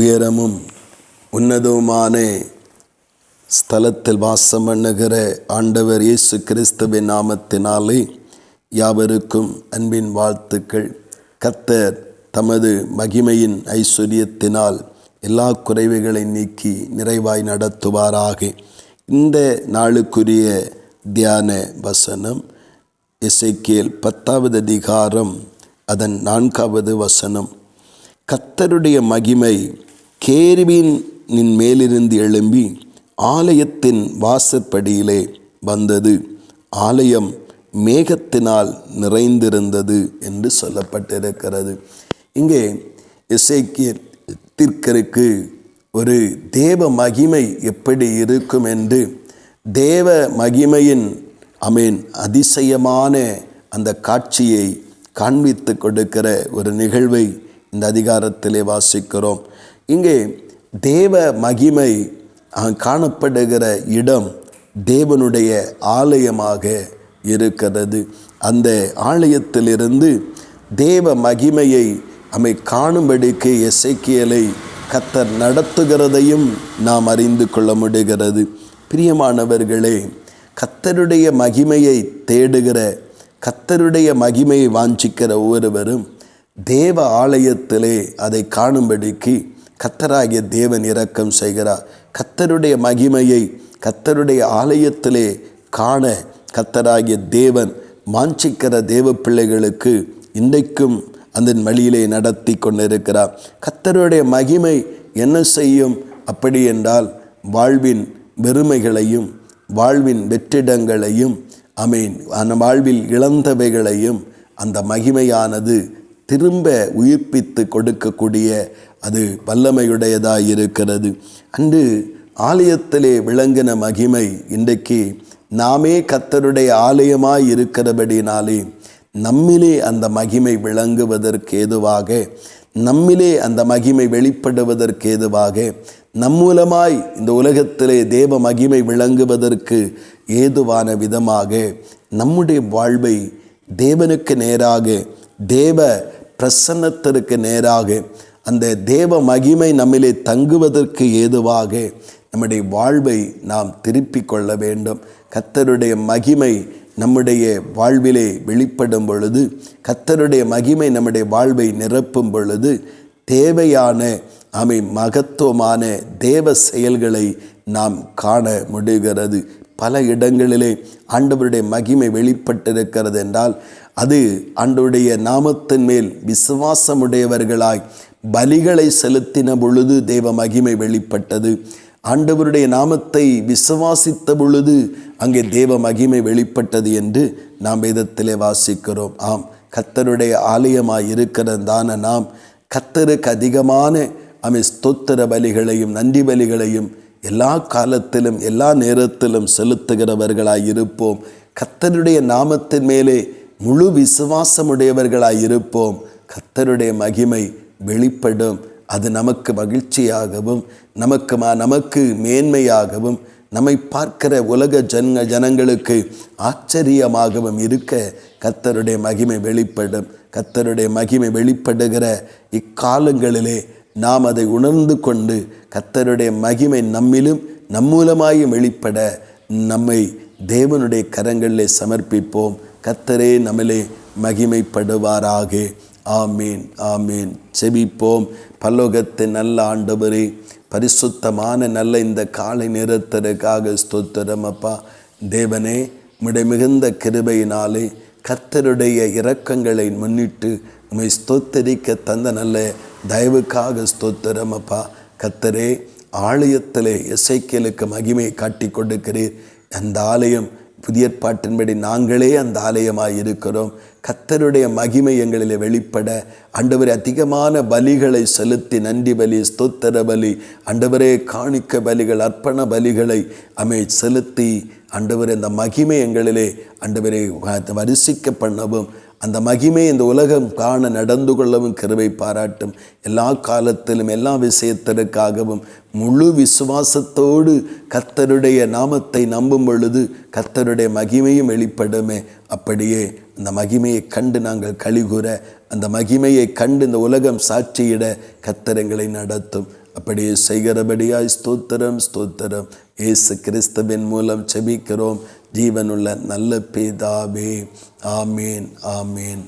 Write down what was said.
உயரமும் உன்னதவுமான ஸ்தலத்தில் வாசம் பண்ணுகிற ஆண்டவர் இயேசு கிறிஸ்துவின் நாமத்தினாலே யாவருக்கும் அன்பின் வாழ்த்துக்கள். கர்த்தர் தமது மகிமையின் ஐஸ்வர்யத்தினால் எல்லா குறைவுகளை நீக்கி நிறைவாய் நடத்துவாராக. இந்த நாளுக்குரிய தியான வசனம் எசேக்கியேல் 10வது அதிகாரம் அதன் 4வது வசனம். கர்த்தருடைய மகிமை கேருபீனின் மேலிருந்து எழும்பி ஆலயத்தின் வாசற்படியிலே வந்தது, ஆலயம் மேகத்தினால் நிறைந்திருந்தது என்று சொல்லப்பட்டிருக்கிறது. இங்கே எசேக்கியேல் தீர்க்கருக்கு ஒரு தேவ மகிமை எப்படி இருக்கும் என்று, தேவ மகிமையின் அதிசயமான அந்த காட்சியை காண்பித்து கொடுக்கிற ஒரு நிகழ்வை இந்த அதிகாரத்திலே வாசிக்கிறோம். இங்கே தேவ மகிமை காணப்படுகிற இடம் தேவனுடைய ஆலயமாக இருக்கிறது. அந்த ஆலயத்திலிருந்து தேவ மகிமையை காணும்படிக்கு எசேக்கியேலை கர்த்தர் நடத்துகிறதையும் நாம் அறிந்து கொள்ள முடிகிறது. பிரியமானவர்களே, கர்த்தருடைய மகிமையை தேடுகிற, கர்த்தருடைய மகிமையை வாஞ்சிக்கிற ஒவ்வொருவரும் தேவ ஆலயத்திலே அதை காணும்படிக்கு கர்த்தராகிய தேவன் இரக்கம் செய்கிறார். கர்த்தருடைய மகிமையை கர்த்தருடைய ஆலயத்திலே காண கர்த்தராகிய தேவன் வாஞ்சிக்கிற தேவ பிள்ளைகளுக்கு இன்றைக்கும் அந்த வழியிலே நடத்தி கொண்டிருக்கிறார். கர்த்தருடைய மகிமை என்ன செய்யும்? அப்படி என்றால் வாழ்வின் வெறுமைகளையும் வாழ்வின் வெற்றிடங்களையும் வாழ்வில் இழந்தவைகளையும் அந்த மகிமையானது திரும்ப உயிர்ப்பித்து கொடுக்கக்கூடிய அது வல்லமையுடையதாக இருக்கிறது. அன்று ஆலயத்திலே விளங்கின மகிமை இன்றைக்கு நாமே கர்த்தருடைய ஆலயமாய் இருக்கிறபடினாலே நம்மிலே அந்த மகிமை விளங்குவதற்கு ஏதுவாக, நம்மிலே அந்த மகிமை வெளிப்படுவதற்கு ஏதுவாக, நம் மூலமாய் இந்த உலகத்திலே தேவ மகிமை விளங்குவதற்கு ஏதுவான விதமாக நம்முடைய வாழ்வை தேவனுக்கு நேராக, தேவ பிரசன்னத்திற்கு நேராக, அந்த தேவ மகிமை நம்மிலே தங்குவதற்கு ஏதுவாக நம்முடைய வாழ்வை நாம் திருப்பி கொள்ள வேண்டும். கர்த்தருடைய மகிமை நம்முடைய வாழ்விலே வெளிப்படும் பொழுது, கர்த்தருடைய மகிமை நம்முடைய வாழ்வை நிரப்பும் பொழுது தேவையான மகத்துவமான தேவ செயல்களை நாம் காண முடிகிறது. பல இடங்களிலே ஆண்டவருடைய மகிமை வெளிப்பட்டிருக்கிறது என்றால் அது ஆண்டவருடைய நாமத்தின் மேல் விசுவாசமுடையவர்களாய் பலிகளை செலுத்தின பொழுது தேவ மகிமை வெளிப்பட்டது. ஆண்டவருடைய நாமத்தை விசுவாசித்த பொழுது அங்கே தேவ மகிமை வெளிப்பட்டது என்று நாம் வேதத்திலே வாசிக்கிறோம். ஆம், கர்த்தருடைய ஆலயமாய் இருக்கிறதான நாம் கர்த்தருக்கு அதிகமான ஸ்தோத்திர பலிகளையும் நன்றி பலிகளையும் எல்லா காலத்திலும் எல்லா நேரத்திலும் செலுத்துகிறவர்களாய் இருப்போம். கர்த்தருடைய நாமத்தின் மேலே முழு விசுவாசமுடையவர்களாய் இருப்போம். கர்த்தருடைய மகிமை வெளிப்படும். அது நமக்கு மகிழ்ச்சியாகவும் நமக்கு மேன்மையாகவும் நம்மை பார்க்கிற உலக ஜனங்களுக்கு ஆச்சரியமாகவும் இருக்க கர்த்தருடைய மகிமை வெளிப்படும். கர்த்தருடைய மகிமை வெளிப்படுகிற இக்காலங்களிலே நாம் அதை உணர்ந்து கொண்டு கர்த்தருடைய மகிமை நம்மிலும் நம்மூலமாயும் வெளிப்பட நம்மை தேவனுடைய கரங்களிலே சமர்ப்பிப்போம். கர்த்தரே நம்மிலே மகிமைப்படுவாராக. ஆமீன், ஆமீன். செபிப்போம். பரலோகத்தின் நல்ல ஆண்டவரே, பரிசுத்தமான நல்ல இந்த காலை நேரத்திற்காக ஸ்தோத்திரம் அப்பா. தேவனே, உம்முடைய மிகுந்த கிருபையினாலே கர்த்தருடைய இரக்கங்களை முன்னிட்டு உம்மை ஸ்தோத்தரிக்க தந்த நல்ல தயவுக்காக ஸ்தோத்திரம் அப்பா. கர்த்தரே, ஆலயத்திலே எசேக்கியேலுக்கு மகிமையை காட்டி கொடுக்கிறீர். அந்த ஆலயம் புதிய ஏற்பாட்டின்படி நாங்களே அந்த ஆலயமாய் இருக்கிறோம். கர்த்தருடைய மகிமை எங்களிலே வெளிப்பட ஆண்டவரே அதிகமான பலிகளை செலுத்தி, நன்றி பலி, ஸ்தோத்திர பலி, ஆண்டவரே காணிக்க பலிகள், அர்ப்பண பலிகளை செலுத்தி ஆண்டவரே அந்த மகிமை எங்களிலே ஆண்டவரே வரிசிக்க பண்ணவும், அந்த மகிமை இந்த உலகம் காண நடந்து கொள்ளவும் கிருபை பாராட்டும். எல்லா காலத்திலும் எல்லா விஷயத்திற்காகவும் முழு விசுவாசத்தோடு கர்த்தருடைய நாமத்தை நம்பும் பொழுது கர்த்தருடைய மகிமையும் வெளிப்படுமே. அப்படியே அந்த மகிமையை கண்டு நாங்கள் கலிகூற, அந்த மகிமையை கண்டு இந்த உலகம் சாட்சியிட கர்த்தர் எங்களை நடத்தும். அப்படியே செய்கிறபடியாய் ஸ்தோத்திரம் ஸ்தோத்திரம். இயேசு கிறிஸ்துவின் மூலம் செபிக்கிறோம் ஜீவனுள்ள நல்ல பிதாவே. ஆமேன் ஆமேன்.